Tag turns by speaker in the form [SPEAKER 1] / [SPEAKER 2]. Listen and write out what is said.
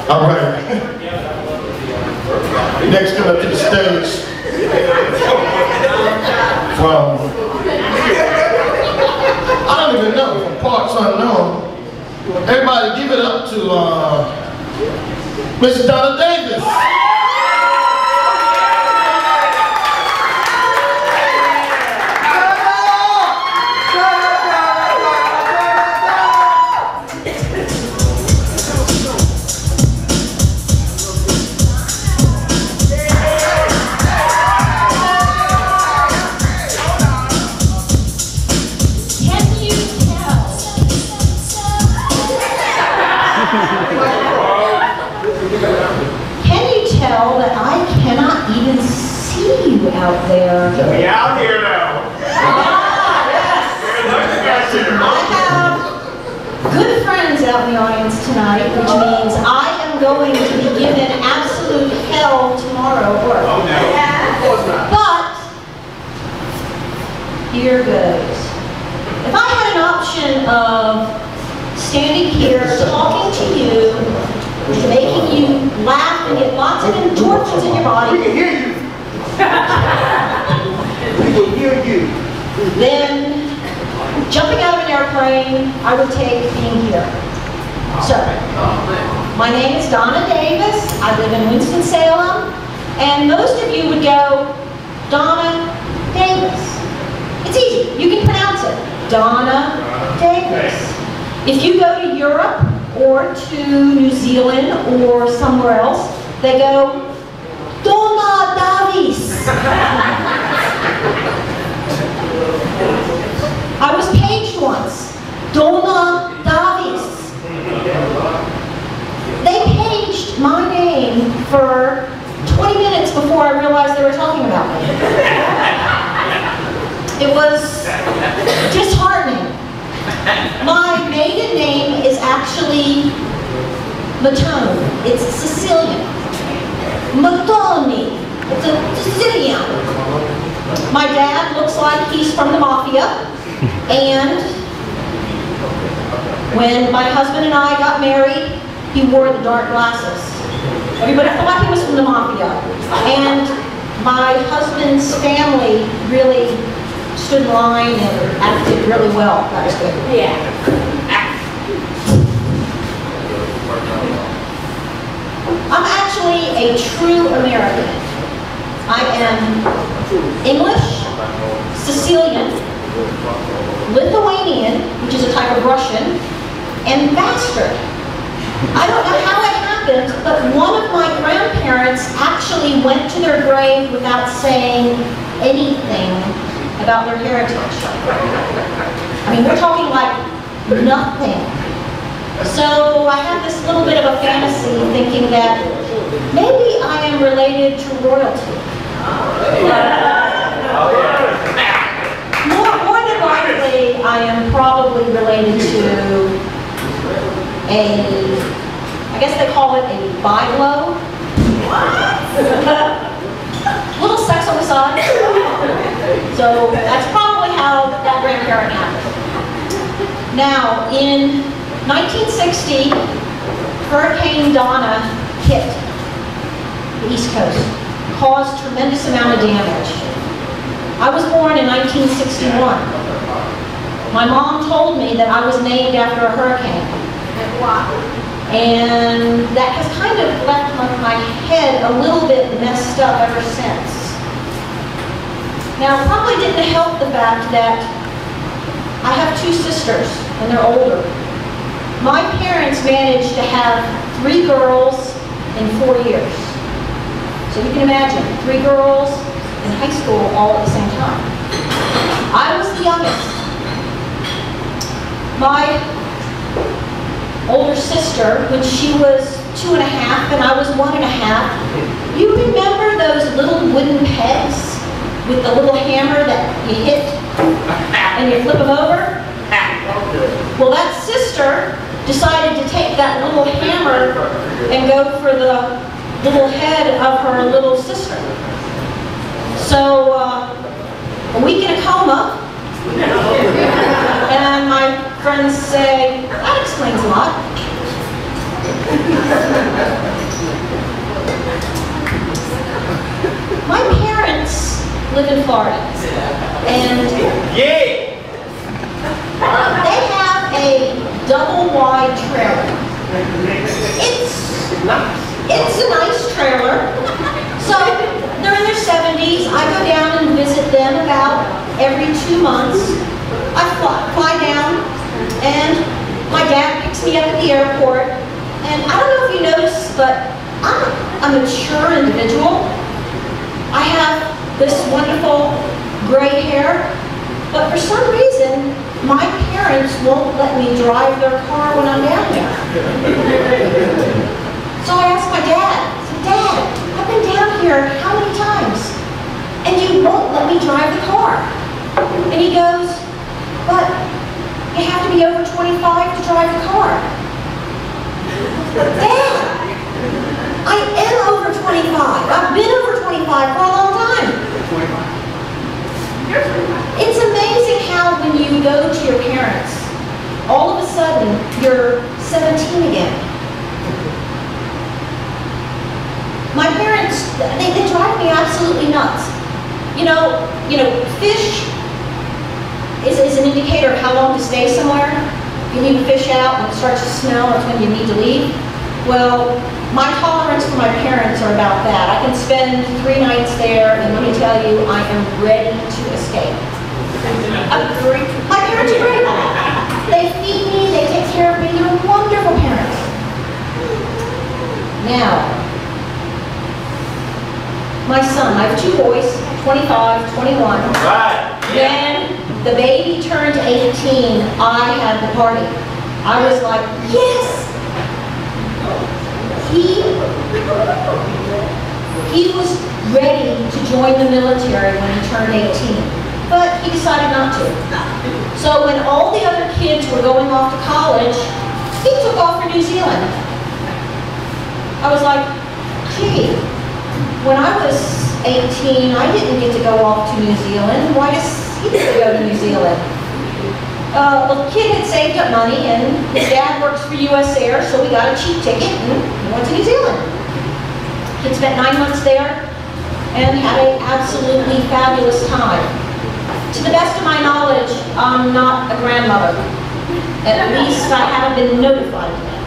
[SPEAKER 1] All right. Next come up to the stage from, I don't even know, from parts unknown. Everybody give it up to Miss Donna Davis.
[SPEAKER 2] Can you tell that I cannot even see you out there?
[SPEAKER 3] We out here now.
[SPEAKER 2] Yes. I have good friends out in the audience tonight, which means I am going to be given absolute hell tomorrow at work.
[SPEAKER 3] Oh no.
[SPEAKER 2] But here goes. If I had an option of standing here talking to you, making you laugh and get lots of endorphins in your body.
[SPEAKER 3] We can hear you. We can hear you.
[SPEAKER 2] Then jumping out of an airplane, I would take being here. So, my name is Donna Davis. I live in Winston-Salem. And most of you would go, Donna Davis. It's easy. You can pronounce it. Donna Davis. If you go to Europe or to New Zealand or somewhere else, they go, Donna Davis. I was paged once, Donna Davis. They paged my name for 20 minutes before I realized they were talking about me. It was disheartening. My maiden name is actually Matone. It's Sicilian. Matoni. It's a Sicilian. My dad looks like he's from the mafia. And when my husband and I got married, he wore the dark glasses. Everybody thought he was from the mafia. And my husband's family really stood in line and acted really well. That was good. Yeah. I'm actually a true American. I am English, Sicilian, Lithuanian, which is a type of Russian, and bastard. I don't know how it happened, but one of my grandparents actually went to their grave without saying anything about their heritage. I mean, we're talking like nothing. So I had this little bit of a fantasy thinking that maybe I am related to royalty. More than likely, I am probably related to I guess they call it a biglow. Little sex on the side. So that's probably how that grandparent happened. Now, in 1960, Hurricane Donna hit the East Coast, caused tremendous amount of damage. I was born in 1961. My mom told me that I was named after a hurricane. And that has kind of left my head a little bit messed up ever since. Now, it probably didn't help the fact that I have two sisters, and they're older. My parents managed to have 3 girls in 4 years. So you can imagine, 3 girls in high school all at the same time. I was the youngest. My older sister when she was 2 and a half and I was 1 and a half. You remember those little wooden pegs with the little hammer that you hit and you flip them over? Well, that sister decided to take that little hammer and go for the little head of her little sister. So, a week in a coma, and my friends say, that explains a lot. My parents live in Florida, and they have a double-wide trailer. It's a nice trailer. So they're in their 70s. I go down and visit them about every 2 months. I fly down, and my dad picks me up at the airport. And I don't know if you noticed, but I'm a mature individual. I have this wonderful gray hair, but for some reason, my parents won't let me drive their car when I'm down there. So I asked my dad, I said, Dad, I've been down here how many times? And you won't let me drive the car. And he goes, but you have to be over 25 to drive the car. Dad, I am over 25. I've been over 25 for a long time. It's amazing how when you go to your parents, all of a sudden you're 17 again. My parents, they drive me absolutely nuts. You know, fish is an indicator of how long to stay somewhere. If you leave a fish out and it starts to smell, that's when you need to leave. Well, my tolerance for my parents are about that. I can spend 3 nights there, and let me tell you, I am ready to escape. My parents are great. They feed me, they take care of me, they're wonderful parents. Now, my son, I have 2 boys, 25, 21.
[SPEAKER 3] Right.
[SPEAKER 2] When the baby turned 18, I had the party. I was like, yes! He was ready to join the military when he turned 18, but he decided not to. So when all the other kids were going off to college, he took off for New Zealand. I was like, gee, when I was 18, I didn't get to go off to New Zealand. Why does he get to go to New Zealand? The kid had saved up money, and his dad works for US Air, so we got a cheap ticket and we went to New Zealand. Kid spent 9 months there and had an absolutely fabulous time. To the best of my knowledge, I'm not a grandmother. At least I haven't been notified of that.